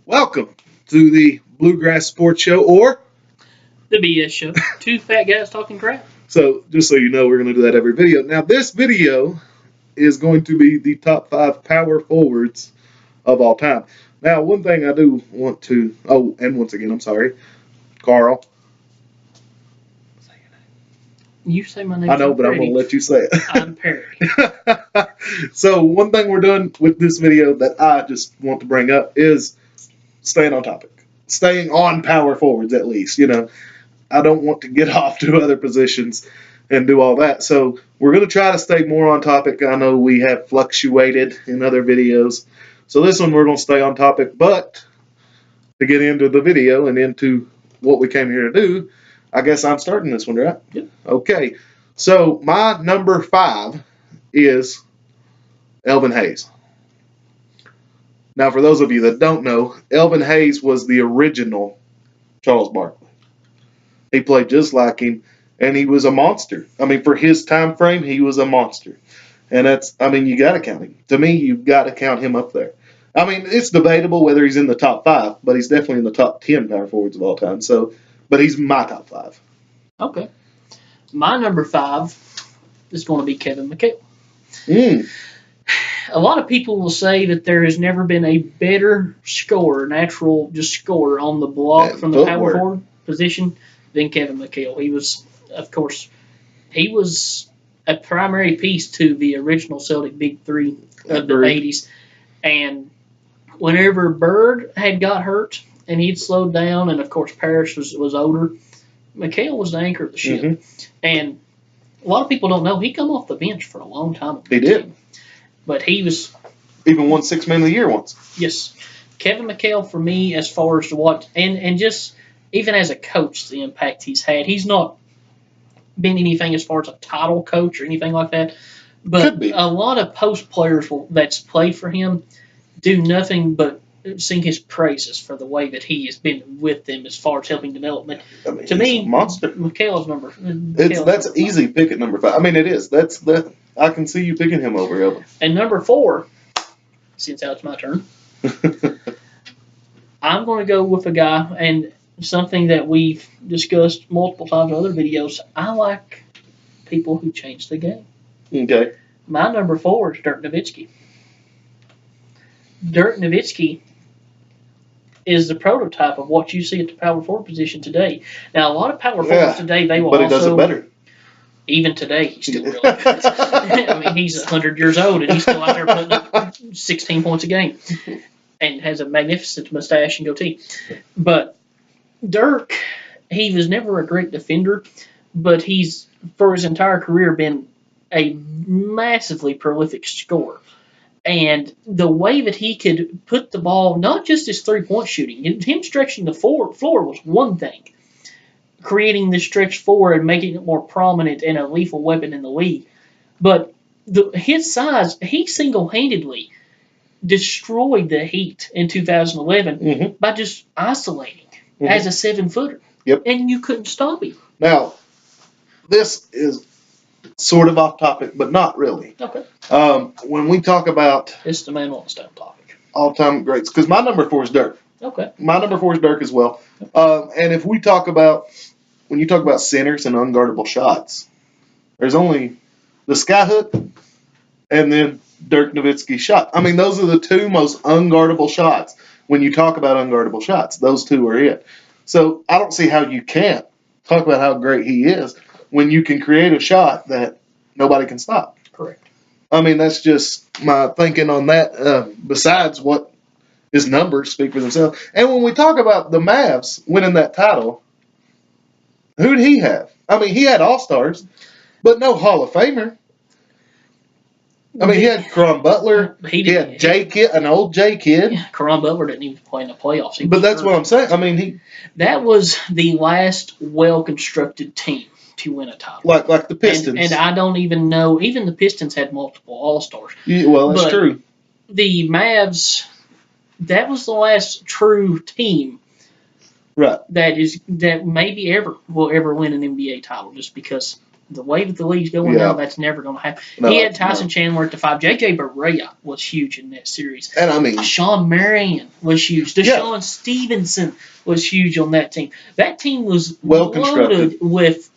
Welcome to the Bluegrass Sports Show, or The BS Show. Two fat guys talking crap. so just so you know, we're going to do that every video. Now, this video is going to be the top 5 power forwards of all time. Now, one thing I do want to, and once again, I'm sorry, Carl. You say my name. I know, but I'm going to let you say it. I'm Perry. So, one thing we're doing with this video that I just want to bring up is staying on topic. Staying on power forwards, at least. I don't want to get off to other positions and do all that. So we're going to try to stay more on topic. I know we have fluctuated in other videos. So this one we're going to stay on topic. But to get into the video and into what we came here to do, I guess I'm starting this one, right? Yep. Okay. So my number 5 is Elvin Hayes. Now, for those of you that don't know, Elvin Hayes was the original Charles Barkley. He played just like him, and he was a monster. I mean, for his time frame, he was a monster. And you got to count him. To me, you've got to count him up there. I mean, it's debatable whether he's in the top 5, but he's definitely in the top 10 power forwards of all time. But he's my top 5. Okay. My number 5 is going to be Kevin McHale. A lot of people will say that there has never been a better natural scorer on the block from the power forward position than Kevin McHale. He was a primary piece to the original Celtic Big Three of the 80s. And whenever Bird had got hurt and he'd slowed down, and of course Parrish was older, McHale was the anchor of the ship. Mm-hmm. And a lot of people don't know he come off the bench for a long time. He did. But he was even won 6 Man of the Year once. Yes. Kevin McHale, for me, as far as what, and just even as a coach, the impact he's had. He's not been anything as far as a title coach or anything like that. But Could be. A lot of post players that's played for him do nothing but sing his praises for the way that he has been with them as far as helping development. To me, monster. McHale's number. That's easy pick at number 5. I mean, it is. I can see you picking him over Elvin. And number 4, since now it's my turn, I'm going to go with a guy, and something that we've discussed multiple times in other videos. I like people who change the game. Okay. My number 4 is Dirk Nowitzki. Dirk Nowitzki is the prototype of what you see at the power forward position today. Now, a lot of power forwards today, they will but he does it better. Even today, he's still really good. I mean, he's 100 years old, and he's still out there putting up 16 points a game and has a magnificent mustache and goatee. But Dirk, he was never a great defender, but he's, for his entire career, been a massively prolific scorer. And the way that he could put the ball, not just his three-point shooting, him stretching the floor was one thing. Creating this stretch forward and making it more prominent and a lethal weapon in the league. But his size, he single-handedly destroyed the Heat in 2011 by just isolating as a 7-footer. Yep. And you couldn't stop him. Now, this is sort of off topic, but not really. Okay. When we talk about It's the man wants to topic. All-time greats, because my number 4 is Dirk. Okay. My number 4 is Dirk as well. And if we talk about, when you talk about centers and unguardable shots, there's only the skyhook and then Dirk Nowitzki's shot. I mean, those are the 2 most unguardable shots. When you talk about unguardable shots, those 2 are it. So I don't see how you can't talk about how great he is when you can create a shot that nobody can stop. Correct. I mean, that's just my thinking on that, besides what his numbers speak for themselves. And when we talk about the Mavs winning that title, who did he have? I mean, he had All-Stars, but no Hall of Famer. I mean, he had Caron Butler. He had Jay Kidd, an old Jay Kidd. Yeah, Caron Butler didn't even play in the playoffs. But that's what I'm saying. I mean, that was the last well-constructed team to win a title. Like the Pistons. And I don't even know, even the Pistons had multiple All-Stars. Yeah, well, that's true. The Mavs, that was the last true team right. that maybe will ever win an NBA title, just because The way that the league's going now, that's never going to happen. No, he had Tyson Chandler at the 5. J.J. Barea was huge in that series. And I mean, Sean Marion was huge. Deshaun Stevenson was huge on that team. That team was loaded with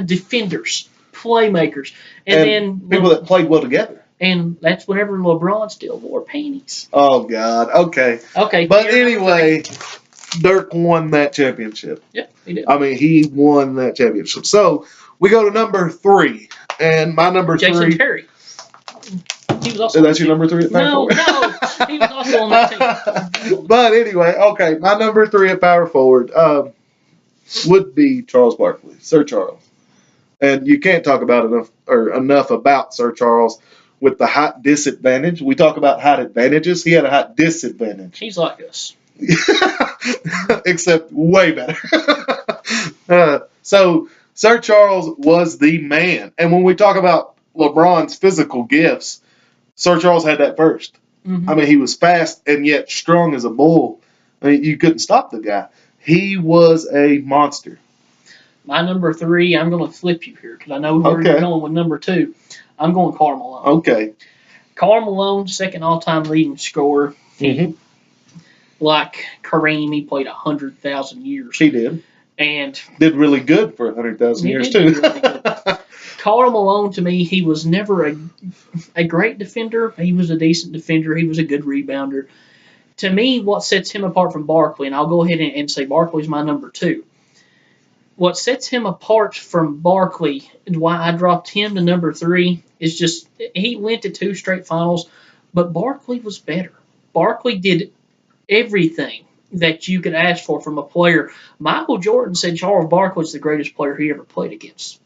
defenders, playmakers, and then people that played well together. And that's whenever LeBron still wore panties. Oh God. Okay. But anyway, Dirk won that championship. Yeah, he did. I mean, he won that championship. So we go to number 3, and my number Jason 3. Terry. He was also. That's your number 3 at power forward? No, he was also on that team. But anyway, okay, my number 3 at power forward would be Charles Barkley, Sir Charles, and you can't talk about enough about Sir Charles with the height disadvantage. We talk about height advantages. He had a height disadvantage. He's like us. Except way better. So Sir Charles was the man. And when we talk about LeBron's physical gifts, Sir Charles had that first. Mm-hmm. I mean, he was fast and yet strong as a bull. I mean, you couldn't stop the guy. He was a monster. My number 3, I'm going to flip you here because I know where you're going with number 2. I'm going Karl Malone. Okay. Karl Malone, second all-time leading scorer. Mm-hmm. Like Kareem, he played 100,000 years. He did. And did really good for 100,000 years, too. Really Karl Malone, to me, he was never a great defender. He was a decent defender. He was a good rebounder. To me, what sets him apart from Barkley, and I'll go ahead and say Barkley's my number 2. What sets him apart from Barkley and why I dropped him to number 3 is just he went to 2 straight finals, but Barkley was better. Barkley did everything that you could ask for from a player. Michael Jordan said Charles Barkley was the greatest player he ever played against.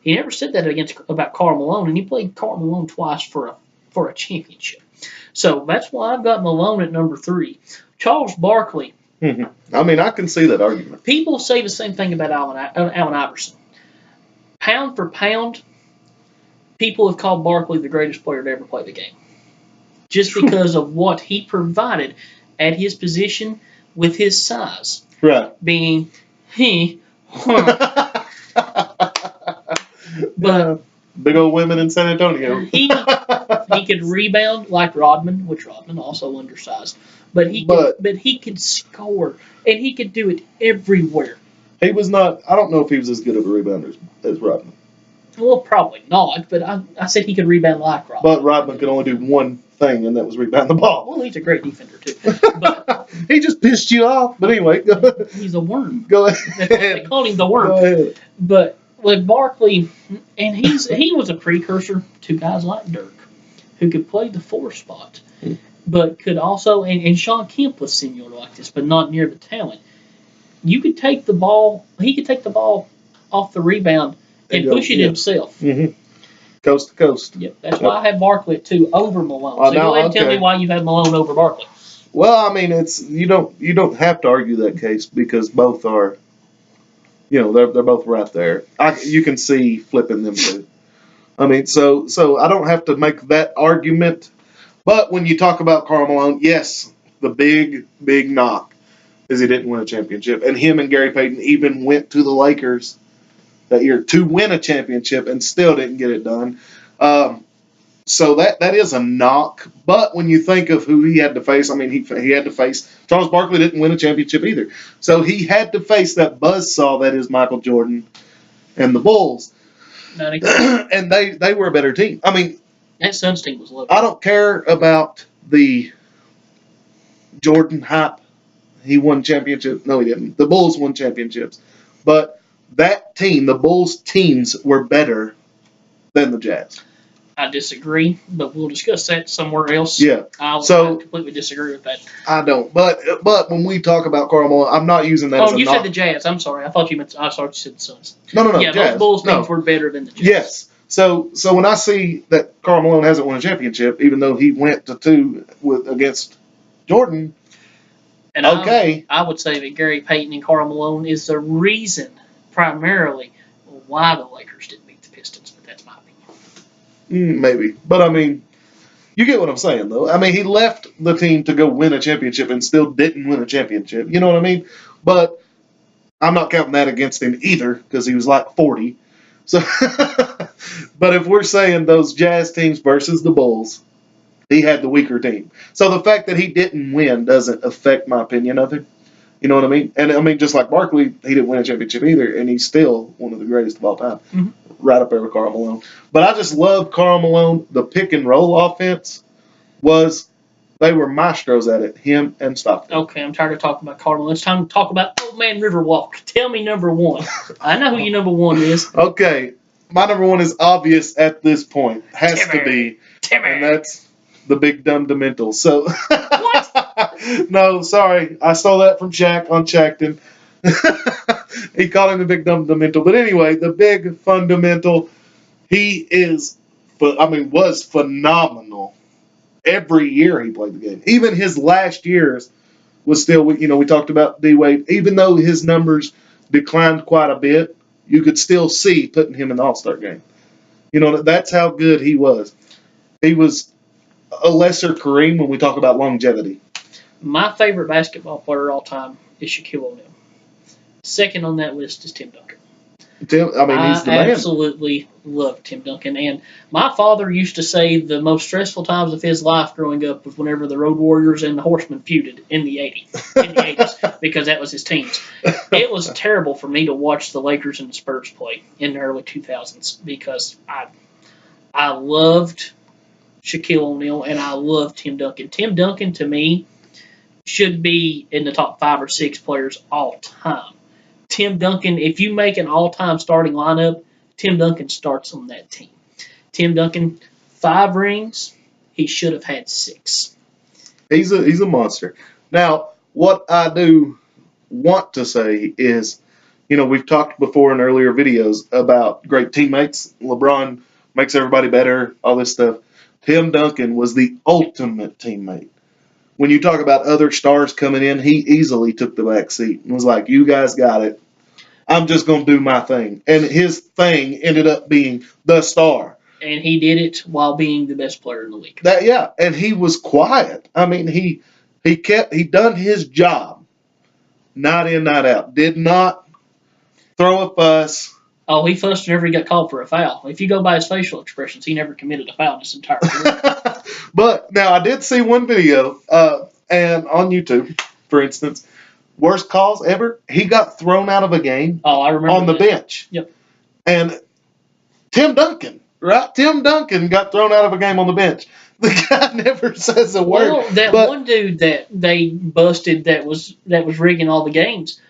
He never said that about Karl Malone, and he played Karl Malone twice for a championship. So that's why I've got Malone at number 3. Charles Barkley. Mm-hmm. I mean, I can see that argument. People say the same thing about Allen Iverson. Pound for pound, people have called Barkley the greatest player to ever play the game. Just because of what he provided at his position with his size. Right. Being But big old women in San Antonio. he could rebound like Rodman, which Rodman also undersized. But he could score, and he could do it everywhere. He was not. I don't know if he was as good of a rebounder as Rodman. Well, probably not. But I said he could rebound like Rodman. But Rodman could only do one thing, and that was rebound the ball. Well, he's a great defender too. But he just pissed you off. But anyway, he's a worm. Go ahead. They called him the worm. Go ahead. But with Barkley, and he was a precursor to guys like Dirk, who could play the 4 spot, but could also, and Sean Kemp was similar like this, but not near the talent. You could take the ball, he could take the ball off the rebound and push it himself. Mm-hmm. Coast to coast. Yep, that's why I have Barkley at 2 over Malone. So go ahead and tell me why you have Malone over Barkley. Well, I mean, it's you don't have to argue that case because both are, they're both right there. You can see flipping them two. I mean, so I don't have to make that argument. But when you talk about Karl Malone, yes, the big knock is he didn't win a championship, and him and Gary Payton even went to the Lakers that year to win a championship and still didn't get it done. So that is a knock. But when you think of who he had to face, I mean, he had to face Charles Barkley didn't win a championship either. So he had to face that buzzsaw that is Michael Jordan and the Bulls. And they were a better team. I mean, that Suns team was low. I don't care about the Jordan hype. He won championships. No, he didn't. The Bulls won championships. But that team, the Bulls teams, were better than the Jazz. I disagree, but we'll discuss that somewhere else. Yeah. I completely disagree with that. I don't. But when we talk about Karl Malone, I'm not using that as a you knock. said the Jazz. I'm sorry. I thought you said the Suns. No. Yeah, Jazz. those Bulls teams were better than the Jazz. Yes. So when I see that Karl Malone hasn't won a championship, even though he went to 2 against Jordan, and I would say that Gary Payton and Karl Malone is the reason, primarily, why the Lakers didn't beat the Pistons. But that's my opinion. Maybe. But, I mean, you get what I'm saying, though. I mean, he left the team to go win a championship and still didn't win a championship. You know what I mean? But I'm not counting that against him either because he was like 40. So, but if we're saying those Jazz teams versus the Bulls, he had the weaker team. So the fact that he didn't win doesn't affect my opinion of him. You know what I mean? And I mean, just like Barkley, he didn't win a championship either, and he's still one of the greatest of all time, right up there with Karl Malone. But I just love Karl Malone. The pick and roll offense they were maestros at it, him and Stockton. Okay, I'm tired of talking about Karl Malone. It's time to talk about Old Man Riverwalk. Tell me number one. I know who your number one is. Okay, my number one is obvious at this point. Has Timmy. to be. Timmy. And that's the Big Dumb Demental. So What? No, sorry. I stole that from Shaq on Shackton. He called him the Big Dumb Demental. But anyway, the Big Fundamental, he was phenomenal. Every year he played the game. Even his last years was still, we talked about D-Wade. Even though his numbers declined quite a bit, you could still see putting him in the All-Star game. That's how good he was. He was a lesser Kareem when we talk about longevity. My favorite basketball player of all time is Shaquille O'Neal. Second on that list is Tim Duncan. He's the man. I absolutely love Tim Duncan. And my father used to say the most stressful times of his life growing up was whenever the Road Warriors and the Horsemen feuded in the 80s, because that was his teams. It was terrible for me to watch the Lakers and the Spurs play in the early 2000s because I loved Shaquille O'Neal and I loved Tim Duncan. Tim Duncan, to me, should be in the top 5 or 6 players all time. Tim Duncan, if you make an all-time starting lineup, Tim Duncan starts on that team. Tim Duncan, 5 rings. He should have had 6. He's a monster. Now, what I do want to say is, we've talked before in earlier videos about great teammates. LeBron makes everybody better, all this stuff. Tim Duncan was the ultimate teammate. When you talk about other stars coming in, he easily took the back seat and was like, you guys got it. I'm just going to do my thing. And his thing ended up being the star. And he did it while being the best player in the league. And he was quiet. I mean, he done his job, night in, night out. Did not throw a fuss. Oh, he fussed whenever he got called for a foul. If you go by his facial expressions, he never committed a foul in his entire career. But now I did see one video, and on YouTube, for instance, worst calls ever. He got thrown out of a game. Oh, I remember on the bench. Yep. And Tim Duncan, right? Tim Duncan got thrown out of a game on the bench. The guy never says a word. Well, that one dude that they busted that was rigging all the games.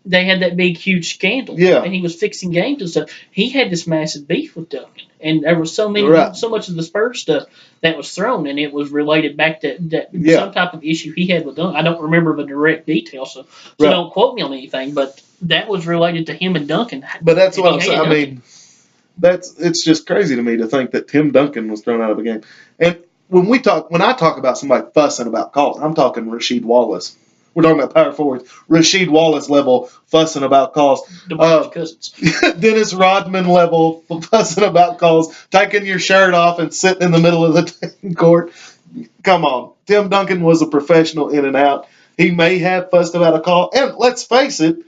They had that big, huge scandal. Yeah. And he was fixing games and stuff. He had this massive beef with Duncan. And there was so much of the Spurs stuff that was thrown, and it was related back to some type of issue he had with Duncan. I don't remember the direct details, so don't quote me on anything, but that was related to him and Duncan. But that's what I'm saying. I mean, it's just crazy to me to think that Tim Duncan was thrown out of a game. And when I talk about somebody fussing about calls, I'm talking Rasheed Wallace. We're talking about power forwards. Rasheed Wallace level fussing about calls. Cousins. Dennis Rodman level fussing about calls. Taking your shirt off and sitting in the middle of the court. Come on. Tim Duncan was a professional in and out. He may have fussed about a call. And let's face it,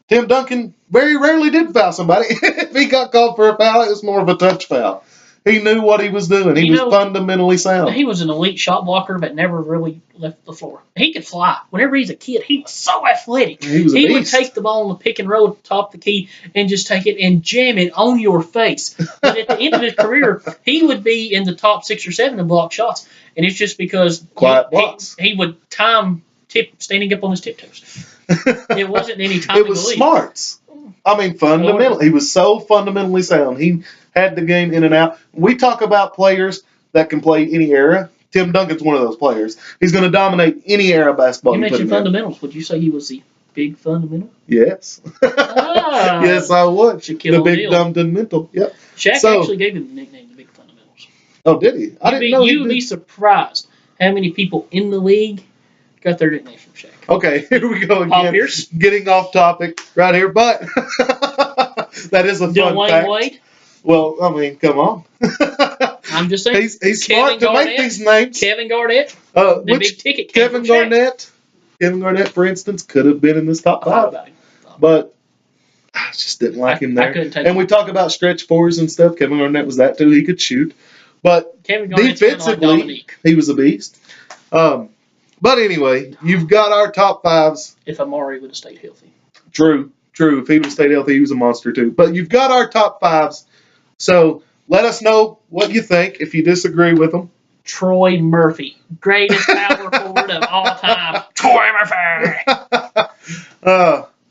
Tim Duncan very rarely did foul somebody. If he got called for a foul, it was more of a touch foul. He knew what he was doing. He was fundamentally sound. He was an elite shot blocker but never really left the floor. He could fly. Whenever he's a kid, he was so athletic. He would take the ball on the pick and roll at the top of the key and just take it and jam it on your face. But at the end of his career, he would be in the top 6 or 7 in block shots. And it's just because quiet blocks. He would time standing up on his tiptoes. It wasn't any time. It was smarts. I mean, fundamentally. He was so fundamentally sound. He had the game in and out. We talk about players that can play any era. Tim Duncan's one of those players. He's going to dominate any era of basketball. You mentioned fundamentals. Would you say he was the big fundamental? Yes. Yes, I would. Shaquille the Big Dumb Fundamental. Yep. Shaq actually gave him the nickname the Big Fundamentals. Oh, did he? I didn't know. You'd be surprised how many people in the league got their nickname from Shaq. Okay, here we go again. Paul Pierce. Getting off topic right here, but that is a fun fact. Wade. Well, I mean, come on. I'm just saying. He's smart to make these names. Kevin Garnett. Which big ticket Kevin Garnett? Kevin Garnett, for instance, could have been in this top 5. But I just didn't like him I there. couldn't take And we talk about stretch fours and stuff. Kevin Garnett was that too. He could shoot. But Kevin Garnett's kinda like defensively, Dominique. he was a beast. But anyway, you've got our top fives. If Amari would have stayed healthy. True. If he would have stayed healthy, he was a monster too. But you've got our top fives. So let us know what you think if you disagree with them. Troy Murphy, greatest power forward of all time. Troy Murphy.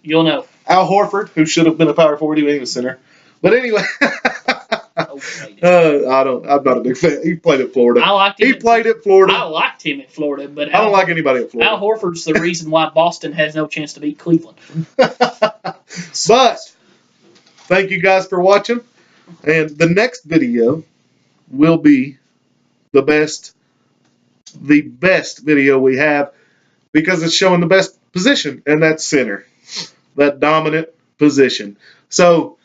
You'll know. Al Horford, who should have been a power forward, he was a center. But anyway, I'm not a big fan. He played at Florida. I liked him. He played at Florida. I liked him at Florida, but I don't like anybody at Florida. Al Horford's the reason why Boston has no chance to beat Cleveland. But thank you guys for watching, and the next video will be the best video we have because it's showing the best position, and that's center, that dominant position. So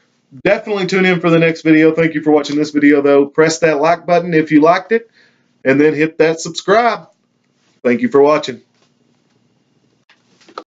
definitely tune in for the next video. Thank you for watching this video, though. Press that like button if you liked it, and then hit that subscribe. Thank you for watching.